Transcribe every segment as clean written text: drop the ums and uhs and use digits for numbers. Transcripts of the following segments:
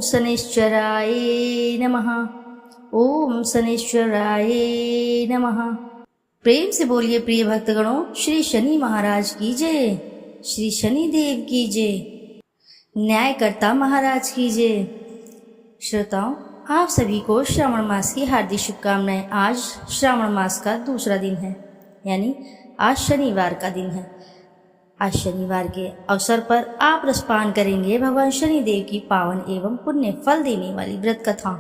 शनिश्चराय नमः। ओम शनिश्चराय नमः। प्रेम से बोलिए प्रिय भक्तगणों, श्री शनि महाराज की जय, श्री शनि देव की जय, न्यायकर्ता महाराज की जय। श्रोताओं, आप सभी को श्रावण मास की हार्दिक शुभकामनाएं। आज श्रावण मास का दूसरा दिन है, यानी आज शनिवार का दिन है। आज शनिवार के अवसर पर आप रसपान करेंगे भगवान शनि देव की पावन एवं पुण्य फल देने वाली व्रत कथा,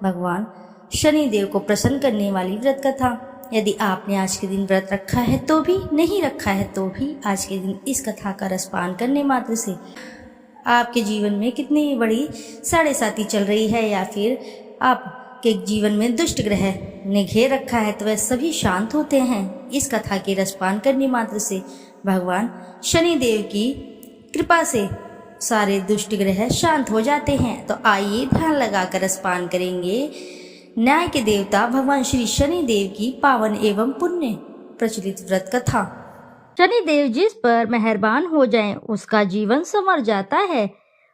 भगवान शनि देव को प्रसन्न करने वाली व्रत कथा। यदि आपने आज के दिन व्रत रखा है तो भी, नहीं रखा है तो भी, आज के दिन इस कथा का रसपान करने मात्र से आपके जीवन में कितनी बड़ी साढ़े साती चल रही है, या फिर आपके जीवन में दुष्ट ग्रह ने घेर रखा है, तो वह सभी शांत होते हैं। इस कथा के रसपान करने मात्र से भगवान शनि देव की कृपा से सारे दुष्ट ग्रह शांत हो जाते हैं। तो आइए ध्यान लगाकर रसपान करेंगे न्याय के देवता भगवान श्री शनि देव की पावन एवं पुण्य प्रचलित व्रत कथा। शनि देव जिस पर मेहरबान हो जाएं, उसका जीवन संवर जाता है।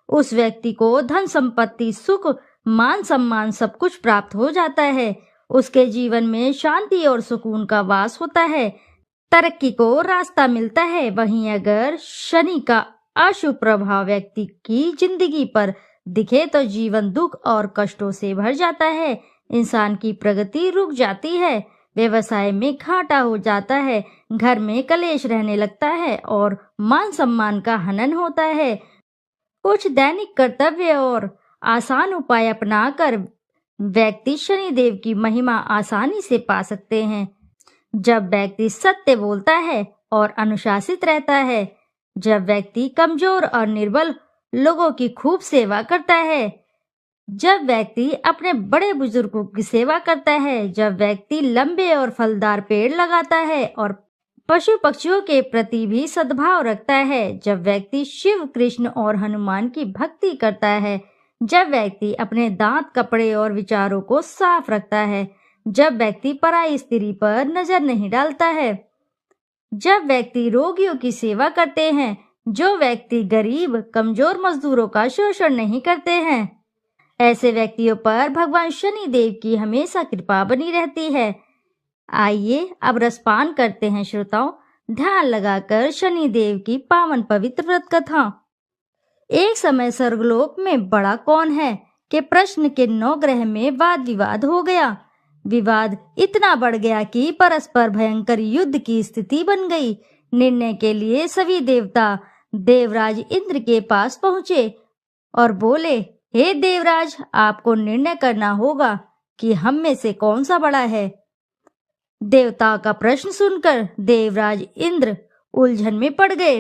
उस व्यक्ति को धन संपत्ति, सुख, मान सम्मान सब कुछ प्राप्त हो जाता है। उसके जीवन में शांति और सुकून का वास होता है, तरक्की को रास्ता मिलता है। वहीं अगर शनि का अशुभ प्रभाव व्यक्ति की जिंदगी पर दिखे तो जीवन दुख और कष्टों से भर जाता है। इंसान की प्रगति रुक जाती है, व्यवसाय में घाटा हो जाता है, घर में कलेश रहने लगता है और मान सम्मान का हनन होता है। कुछ दैनिक कर्तव्य और आसान उपाय अपनाकर व्यक्ति शनि देव की महिमा आसानी से पा सकते हैं। जब व्यक्ति सत्य बोलता है और अनुशासित रहता है, जब व्यक्ति कमजोर और निर्बल लोगों की खूब सेवा करता है, जब व्यक्ति अपने बड़े बुजुर्गों की सेवा करता है, जब व्यक्ति लंबे और फलदार पेड़ लगाता है और पशु पक्षियों के प्रति भी सद्भाव रखता है, जब व्यक्ति शिव, कृष्ण और हनुमान की भक्ति करता है, जब व्यक्ति अपने दांत, कपड़े और विचारों को साफ रखता है, जब व्यक्ति पराई स्त्री पर नजर नहीं डालता है, जब व्यक्ति रोगियों की सेवा करते हैं, जो व्यक्ति गरीब कमजोर मजदूरों का शोषण नहीं करते हैं, ऐसे व्यक्तियों पर भगवान शनि देव की हमेशा कृपा बनी रहती है। आइए अब रसपान करते हैं श्रोताओं, ध्यान लगाकर शनि देव की पावन पवित्र व्रत कथा। एक समय स्वर्गलोक में बड़ा कौन है के प्रश्न के 9 ग्रह में वाद विवाद हो गया। विवाद इतना बढ़ गया कि परस्पर भयंकर युद्ध की स्थिति बन गई। निर्णय के लिए सभी देवता देवराज इंद्र के पास पहुंचे और बोले, हे देवराज, आपको निर्णय करना होगा कि हम में से कौन सा बड़ा है। देवता का प्रश्न सुनकर देवराज इंद्र उलझन में पड़ गए।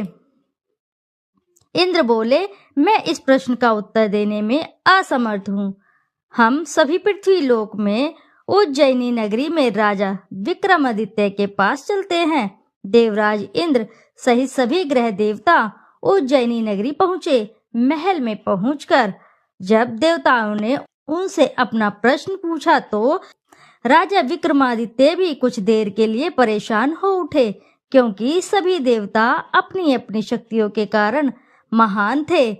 इंद्र बोले, मैं इस प्रश्न का उत्तर देने में असमर्थ हूँ। हम सभी पृथ्वी लोक में उज्जैनी नगरी में राजा विक्रमादित्य के पास चलते हैं। देवराज इंद्र सहित सभी ग्रह देवता उज्जैनी नगरी पहुँचे। महल में पहुंचकर जब देवताओं ने उनसे अपना प्रश्न पूछा तो राजा विक्रमादित्य भी कुछ देर के लिए परेशान हो उठे, क्योंकि सभी देवता अपनी अपनी शक्तियों के कारण महान थे।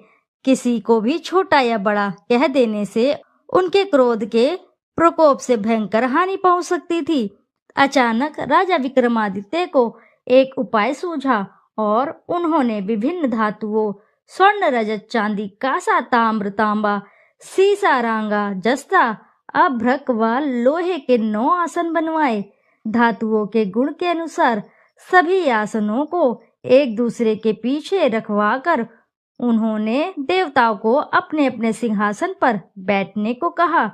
किसी को भी छोटा या बड़ा कह देने से उनके क्रोध के प्रकोप से भयंकर हानि पहुंच सकती थी। अचानक राजा विक्रमादित्य को एक उपाय सूझा और उन्होंने विभिन्न धातुओं, स्वर्ण, रजत, चांदी, कांसा, ताम्र, तांबा, सीसा, रांगा, जस्ता, अभ्रक व लोहे के 9 आसन बनवाए। धातुओं के गुण के अनुसार सभी आसनों को एक दूसरे के पीछे रखवाकर उन्होंने देवताओं को अपने अपने सिंहासन पर बैठने को कहा।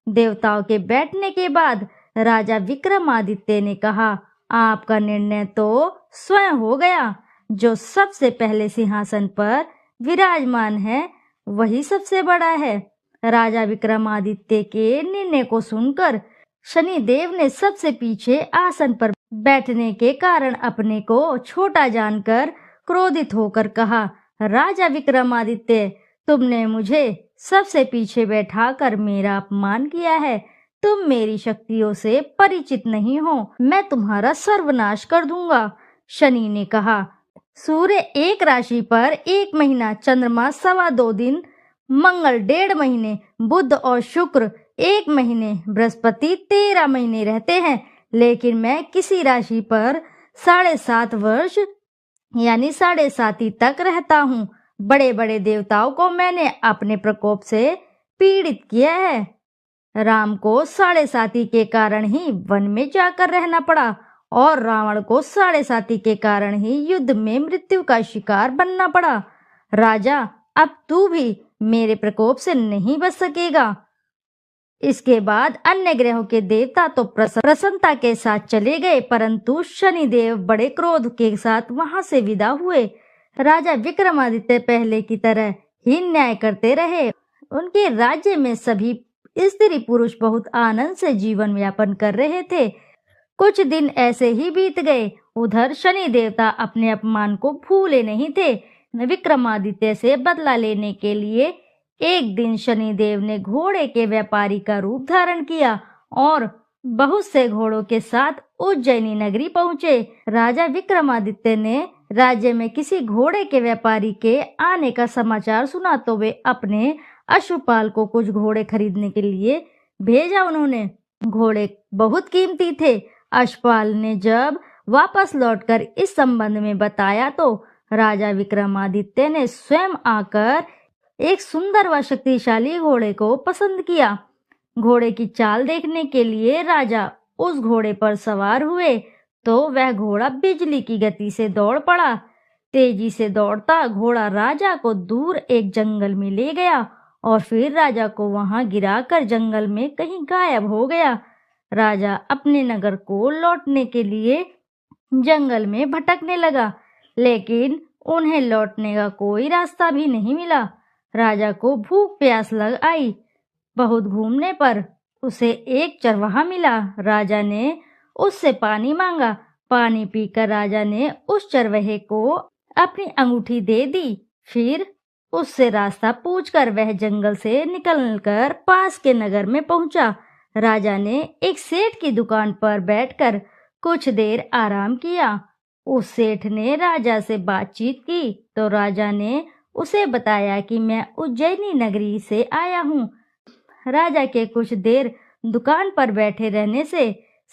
देवताओं के बैठने के बाद राजा विक्रमादित्य ने कहा, आपका निर्णय तो स्वयं हो गया। जो सबसे पहले सिंहासन पर विराजमान है वही सबसे बड़ा है। राजा विक्रमादित्य के निर्णय को सुनकर शनि देव ने सबसे पीछे आसन पर बैठने के कारण अपने को छोटा जानकर क्रोधित होकर कहा, राजा विक्रमादित्य, तुमने मुझे सबसे पीछे बैठाकर मेरा अपमान किया है। तुम मेरी शक्तियों से परिचित नहीं हो, मैं तुम्हारा सर्वनाश कर दूंगा। शनि ने कहा, सूर्य एक राशि पर 1 महीना, चंद्रमा 2.25 दिन मंगल 1.5 महीने, बुध और शुक्र 1 महीने, बृहस्पति 13 महीने रहते हैं। लेकिन मैं किसी राशि पर 7.5 वर्ष यानी 7.5 तक रहता हूँ। बड़े बड़े देवताओं को मैंने अपने प्रकोप से पीड़ित किया है। राम को 7.5 के कारण ही वन में जाकर रहना पड़ा और रावण को 7.5 के कारण ही युद्ध में मृत्यु का शिकार बनना पड़ा। राजा, अब तू भी मेरे प्रकोप से नहीं बच सकेगा। इसके बाद अन्य ग्रहों के देवता तो प्रसन्नता के साथ चले गए, परंतु शनिदेव बड़े क्रोध के साथ वहां से विदा हुए। राजा विक्रमादित्य पहले की तरह ही न्याय करते रहे। उनके राज्य में सभी स्त्री पुरुष बहुत आनंद से जीवन यापन कर रहे थे। कुछ दिन ऐसे ही बीत गए। उधर शनि देवता अपने अपमान को भूले नहीं थे। विक्रमादित्य से बदला लेने के लिए एक दिन शनिदेव ने घोड़े के व्यापारी का रूप धारण किया और बहुत से घोड़ों के साथ उज्जैनी नगरी पहुंचे। राजा विक्रमादित्य ने राज्य में किसी घोड़े के व्यापारी के आने का समाचार सुना तो वे अपने अश्वपाल को कुछ घोड़े खरीदने के लिए भेजा। उन्होंने घोड़े बहुत कीमती थे। अश्वपाल ने जब वापस लौटकर इस संबंध में बताया तो राजा विक्रमादित्य ने स्वयं आकर एक सुंदर व शक्तिशाली घोड़े को पसंद किया। घोड़े की चाल देखने के लिए राजा उस घोड़े पर सवार हुए तो वह घोड़ा बिजली की गति से दौड़ पड़ा। तेजी से दौड़ता घोड़ा राजा को दूर एक जंगल में ले गया और फिर राजा को वहां गिराकर जंगल में कहीं गायब हो गया। राजा अपने नगर को लौटने के लिए जंगल में भटकने लगा, लेकिन उन्हें लौटने का कोई रास्ता भी नहीं मिला। राजा को भूख प्यास लग आई। बहुत घूमने पर उसे एक चरवाहा मिला। राजा ने उससे पानी मांगा। पानी पीकर राजा ने उस चरवाहे को अपनी अंगूठी दे दी। फिर उससे रास्ता पूछकर वह जंगल से निकलकर पास के नगर में पहुंचा। राजा ने एक सेठ की दुकान पर बैठकर कुछ देर आराम किया। उस सेठ ने राजा से बातचीत की तो राजा ने उसे बताया कि मैं उज्जैनी नगरी से आया हूँ। राजा के कुछ देर दुकान पर बैठे रहने से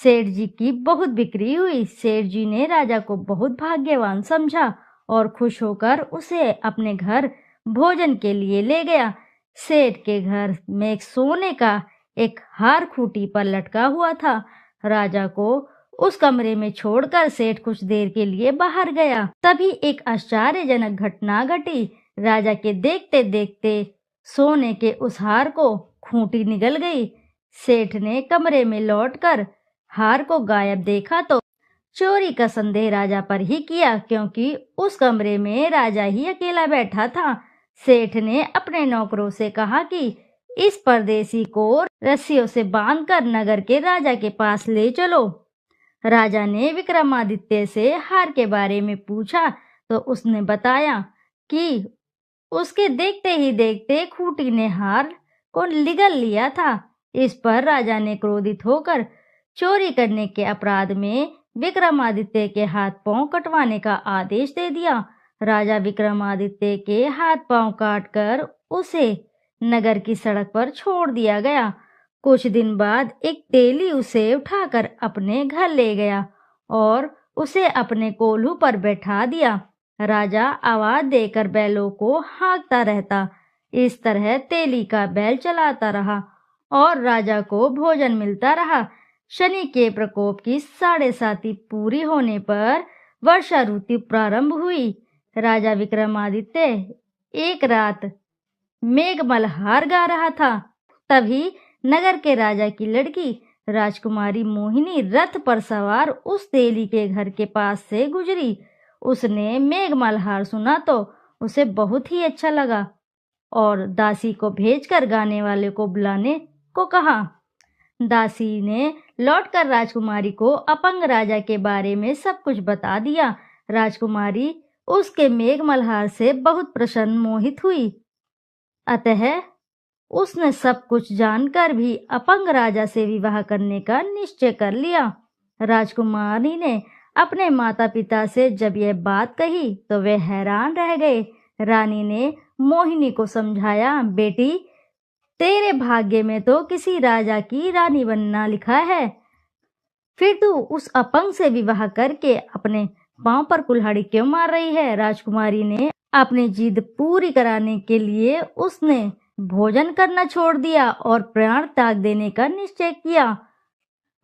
सेठ जी की बहुत बिक्री हुई। सेठ जी ने राजा को बहुत भाग्यवान समझा और खुश होकर उसे अपने घर भोजन के लिए ले गया। सेठ के घर में एक सोने का एक हार खूंटी पर लटका हुआ था। राजा को उस कमरे में छोड़कर सेठ कुछ देर के लिए बाहर गया। तभी एक आश्चर्यजनक घटना घटी। राजा के देखते देखते सोने के उस हार को खूंटी निगल गई। सेठ ने कमरे में लौटकर हार को गायब देखा तो चोरी का संदेह राजा पर ही किया, क्योंकि उस कमरे में राजा ही अकेला बैठा था। सेठ ने अपने नौकरों से कहा कि इस परदेसी को रस्सियों से बांधकर नगर के राजा के पास ले चलो। राजा ने विक्रमादित्य से हार के बारे में पूछा तो उसने बताया कि उसके देखते ही देखते खूंटी ने हार को निगल लिया था। इस पर राजा ने क्रोधित होकर चोरी करने के अपराध में विक्रमादित्य के हाथ पांव कटवाने का आदेश दे दिया। राजा विक्रमादित्य के हाथ पांव काटकर उसे नगर की सड़क पर छोड़ दिया गया। कुछ दिन बाद एक तेली उसे उठाकर अपने घर ले गया और उसे अपने कोल्हू पर बैठा दिया। राजा आवाज देकर बैलों को हाँकता रहता। इस तरह तेली का बैल चलाता रहा और राजा को भोजन मिलता रहा। शनि के प्रकोप की 7.5 पूरी होने पर वर्षा ऋतु प्रारंभ हुई। राजा विक्रमादित्य एक रात मेघमल्हार गा रहा था। तभी नगर के राजा की लड़की राजकुमारी मोहिनी रथ पर सवार उस तेली के घर के पास से गुजरी। उसने मेघमल्हार सुना तो उसे बहुत ही अच्छा लगा और दासी को भेजकर गाने वाले को बुलाने को कहा। दासी ने लौटकर राजकुमारी को अपंग राजा के बारे में सब कुछ बता दिया। राजकुमारी उसके मेघमल्हार से बहुत प्रसन्न मोहित हुई। अतः उसने सब कुछ जानकर भी अपंग राजा से विवाह करने का निश्चय कर लिया। राजकुमारी ने अपने माता पिता से जब यह बात कही तो वे हैरान रह गए। रानी ने मोहिनी को समझाया, बेटी तेरे भाग्य में तो किसी राजा की रानी बनना लिखा है, फिर तू उस अपंग से विवाह करके अपने पांव पर कुल्हाड़ी क्यों मार रही है। राजकुमारी ने अपनी जिद पूरी कराने के लिए उसने भोजन करना छोड़ दिया और प्राण त्याग देने का निश्चय किया।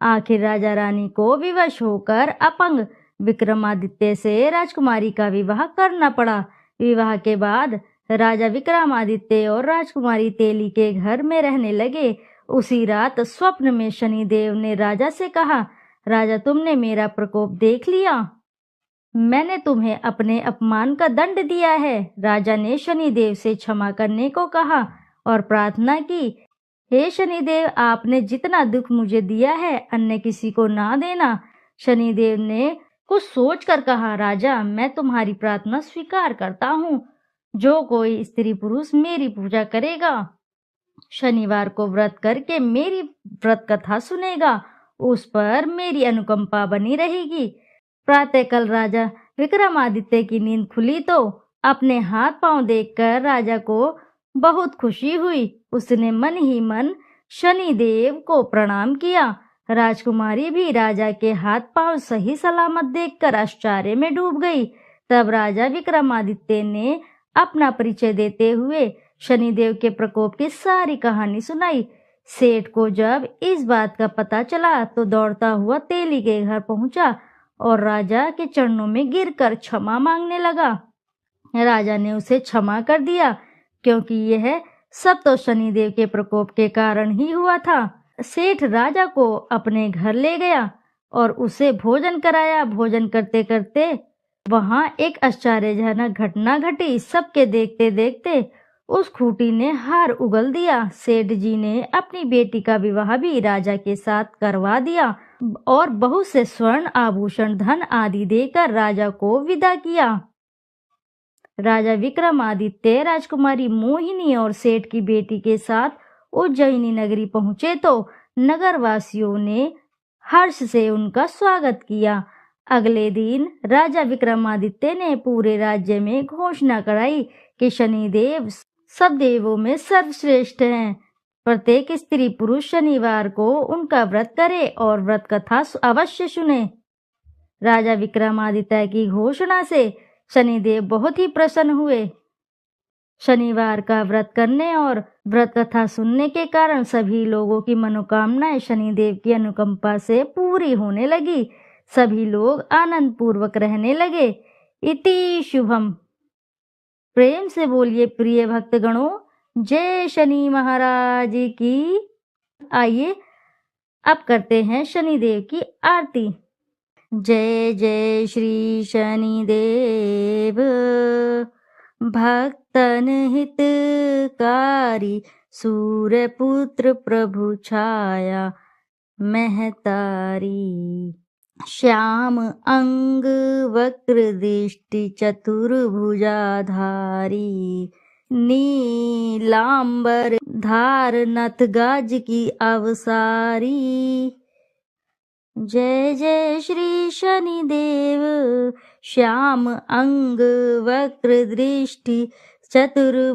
आखिर राजा रानी को विवश होकर अपंग विक्रमादित्य से राजकुमारी का विवाह करना पड़ा। विवाह के बाद राजा विक्रमादित्य और राजकुमारी तेली के घर में रहने लगे। उसी रात स्वप्न में शनिदेव ने राजा से कहा, राजा तुमने मेरा प्रकोप देख लिया, मैंने तुम्हें अपने अपमान का दंड दिया है। राजा ने शनिदेव से क्षमा करने को कहा और प्रार्थना की, हे शनिदेव आपने जितना दुख मुझे दिया है अन्य किसी को ना देना। शनिदेव ने कुछ सोचकर कहा, राजा मैं तुम्हारी प्रार्थना स्वीकार करता हूँ। जो कोई स्त्री पुरुष मेरी पूजा करेगा, शनिवार को व्रत करके मेरी व्रत कथा सुनेगा, उस पर मेरी अनुकंपा बनी रहेगी। प्रातःकाल राजा विक्रमादित्य की नींद खुली तो अपने हाथ पांव देखकर राजा को बहुत खुशी हुई। उसने मन ही मन शनिदेव को प्रणाम किया। राजकुमारी भी राजा के हाथ पांव सही सलामत देखकर आश्चर्य में डूब गई। तब राजा विक्रमादित्य ने अपना परिचय देते हुए शनिदेव के प्रकोप की सारी कहानी सुनाई। सेठ को जब इस बात का पता चला तो दौड़ता हुआ तेली के घर पहुंचा और राजा के चरणों में गिरकर क्षमा मांगने लगा। राजा ने उसे क्षमा कर दिया, क्योंकि यह सब तो शनिदेव के प्रकोप के कारण ही हुआ था। सेठ राजा को अपने घर ले गया और उसे भोजन कराया। भोजन करते करते वहां एक आश्चर्यजनक घटना घटी। सबके देखते देखते उस खूंटी ने हार उगल दिया। सेठ जी ने अपनी बेटी का विवाह भी राजा के साथ करवा दिया और बहुत से स्वर्ण आभूषण धन आदि देकर राजा को विदा किया। राजा विक्रमादित्य राजकुमारी मोहिनी और सेठ की बेटी के साथ उज्जैनी नगरी पहुंचे तो नगरवासियों ने हर्ष से उनका स्वागत किया। अगले दिन राजा विक्रमादित्य ने पूरे राज्य में घोषणा कराई कि शनिदेव सब देवों में सर्वश्रेष्ठ हैं। प्रत्येक स्त्री पुरुष शनिवार को उनका व्रत करे और व्रत कथा अवश्य सुने। राजा विक्रमादित्य की घोषणा से शनिदेव बहुत ही प्रसन्न हुए। शनिवार का व्रत करने और व्रत कथा सुनने के कारण सभी लोगों की मनोकामनाएं शनिदेव की अनुकंपा से पूरी होने लगी। सभी लोग आनंद पूर्वक रहने लगे। इति शुभम। प्रेम से बोलिए प्रिय भक्तगणों, जय शनि महाराज की। आइए अब करते हैं शनिदेव की आरती। जय जय श्री शनिदेव, भक्तन हितकारी, सूर्यपुत्र प्रभु छाया महतारी। श्याम अंग वक्र दृष्टि चतुर्भुजाधारी, नीलांबर धार नथ गाज की अवसारी। जय जय श्री शनिदेव, श्याम अंग वक्र दृष्टि चतुर्भुजाधारी,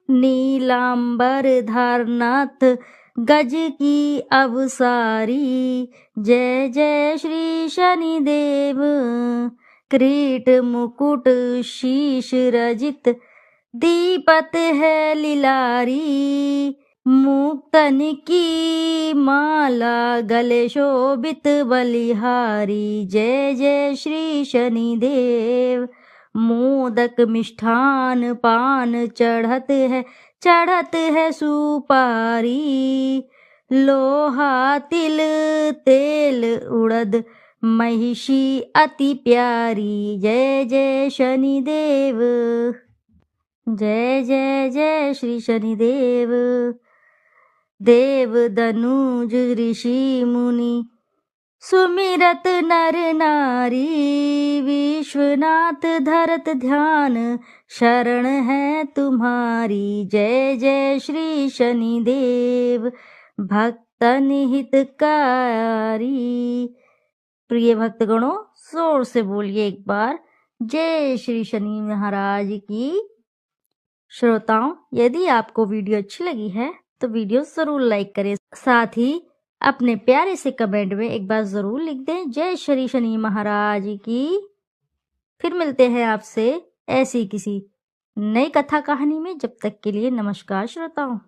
नीलांबर धारनाथ गज की अवसारी। जय जय श्री शनिदेव, किरीट मुकुट शीश रजित, दीपत है लिलारी, मुक्तन की माला गले शोभित बलिहारी। जय जय श्री शनिदेव, मोदक मिष्ठान पान चढ़त है सुपारी, लोहा तिल तेल उड़द महिषी अति प्यारी। जय जय शनिदेव, जय जय जय श्री शनिदेव। देव दनुज ऋषि मुनि सुमिरत नर नारी, विश्वनाथ धरत ध्यान शरण है तुम्हारी। जय जय श्री शनिदेव, भक्तन हितकारी। प्रिय भक्तगणों, जोर से बोलिए एक बार, जय श्री शनि महाराज की। श्रोताओं, यदि आपको वीडियो अच्छी लगी है तो वीडियो जरूर लाइक करें, साथ ही अपने प्यारे से कमेंट में एक बार जरूर लिख दें जय श्री शनि महाराज की। फिर मिलते हैं आपसे ऐसी किसी नई कथा कहानी में। जब तक के लिए नमस्कार श्रोताओं।